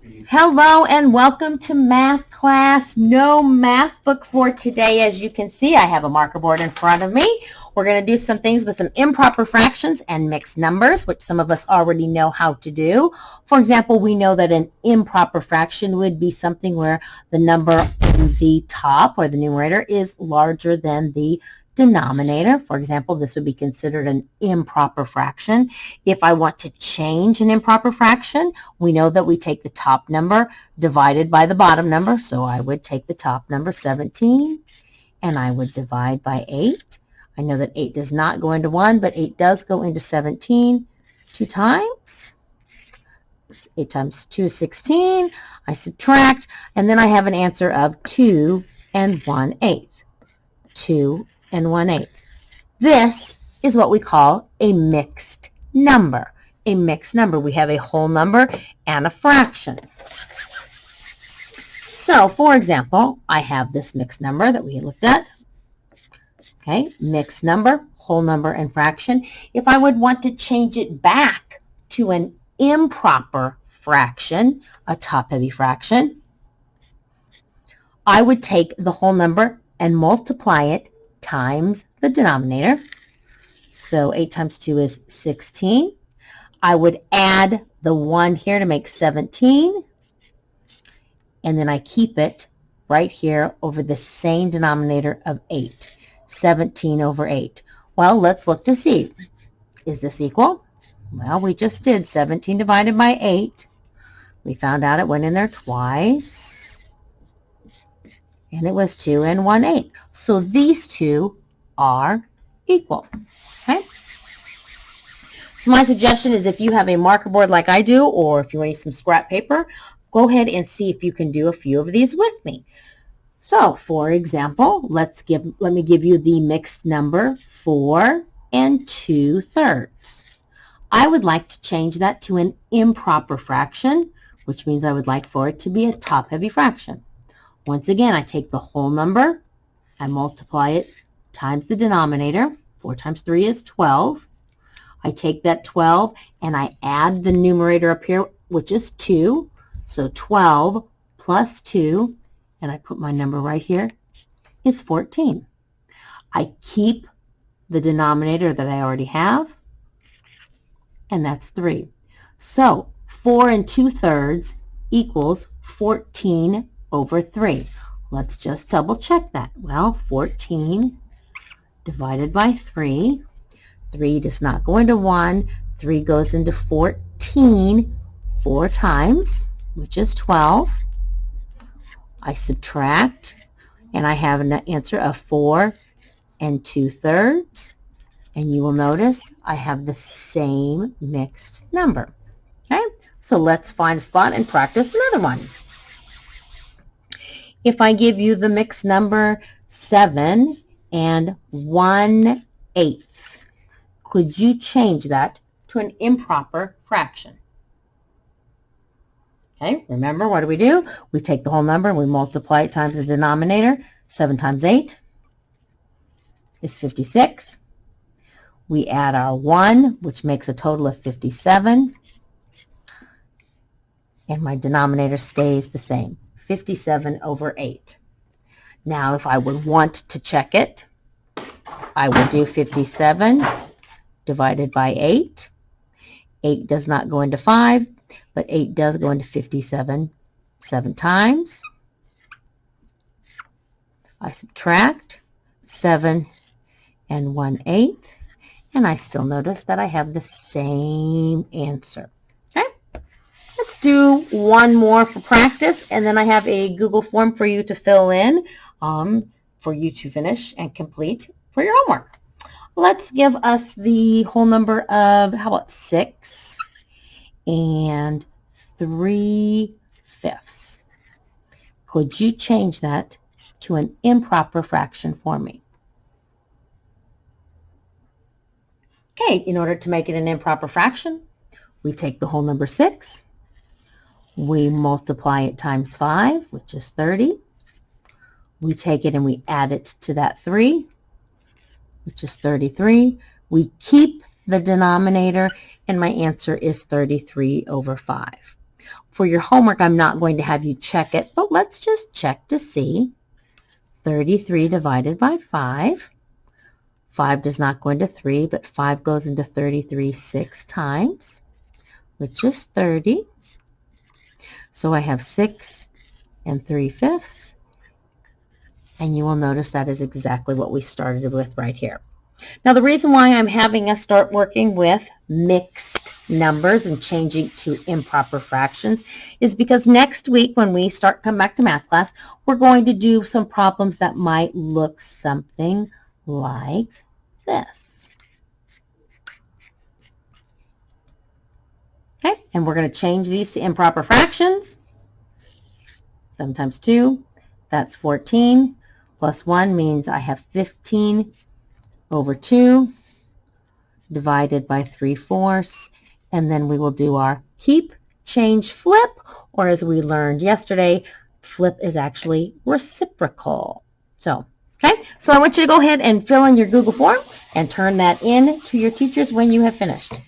Hello and welcome to math class. No math book for today. As you can see, I have a marker board in front of me. We're going to do some things with some improper fractions and mixed numbers, which some of us already know how to do. For example, we know that an improper fraction would be something where the number on the top or the numerator is larger than the denominator. For example, this would be considered an improper fraction. If I want to change an improper fraction, we know that we take the top number divided by the bottom number. So I would take the top number, 17, and I would divide by 8. I know that 8 does not go into 1, but 8 does go into 17 2 times. 8 times 2 is 16. I subtract, and then I have an answer of 2 and 1/8. 2 and 1/8. This is what we call a mixed number. A mixed number. We have a whole number and a fraction. So, for example, I have this mixed number that we looked at. Okay, mixed number, whole number, and fraction. If I would want to change it back to an improper fraction, a top-heavy fraction, I would take the whole number and multiply it times the denominator. So 8 times 2 is 16. I would add the 1 here to make 17. And then I keep it right here over the same denominator of 8. 17 over 8. Well, let's look to see. Is this equal? Well, we just did 17 divided by 8. We found out it went in there twice. And it was 2 and 1/8. So these two are equal. Okay? So my suggestion is if you have a marker board like I do, or if you want to use some scrap paper, go ahead and see if you can do a few of these with me. So, for example, let me give you the mixed number 4 and 2/3. I would like to change that to an improper fraction, which means I would like for it to be a top-heavy fraction. Once again, I take the whole number, I multiply it times the denominator. 4 times 3 is 12. I take that 12 and I add the numerator up here, which is 2. So 12 plus 2, and I put my number right here, is 14. I keep the denominator that I already have, and that's 3. So 4 and 2/3 equals 14 over 3. Let's just double check that. Well, 14 divided by 3. 3 does not go into 1. 3 goes into 14 4 times, which is 12. I subtract, and I have an answer of 4 and 2/3. And you will notice I have the same mixed number. Okay, so let's find a spot and practice another one. If I give you the mixed number 7 and 1/8, could you change that to an improper fraction? Okay, remember, what do? We take the whole number and we multiply it times the denominator. 7 times 8 is 56. We add our 1, which makes a total of 57. And my denominator stays the same, 57 over 8. Now, if I would want to check it, I would do 57 divided by 8. 8 does not go into 5, but 8 does go into 57 7 times. I subtract 7 and 1/8, and I still notice that I have the same answer. Okay, let's do one more for practice, and then I have a Google form for you to fill in for you to finish and complete for your homework. Let's give us the whole number of, how about 6 and 3/5. Could you change that to an improper fraction for me? Okay, in order to make it an improper fraction, we take the whole number 6, we multiply it times 5, which is 30. We take it and we add it to that 3, which is 33. We keep the denominator, and my answer is 33 over 5. for your homework, I'm not going to have you check it, but let's just check to see. 33 divided by 5. 5 does not go into 3, but 5 goes into 33 6 times, which is 30. So I have 6 3/5, and you will notice that is exactly what we started with right here. Now, the reason why I'm having us start working with mixed numbers and changing to improper fractions is because next week when we come back to math class, we're going to do some problems that might look something like this. Okay, and we're going to change these to improper fractions. 7 times 2, that's 14, plus 1 means I have 15 over 2 divided by 3/4, and then we will do our keep, change, flip, or as we learned yesterday, flip is actually reciprocal. So, okay, so I want you to go ahead and fill in your Google form and turn that in to your teachers when you have finished.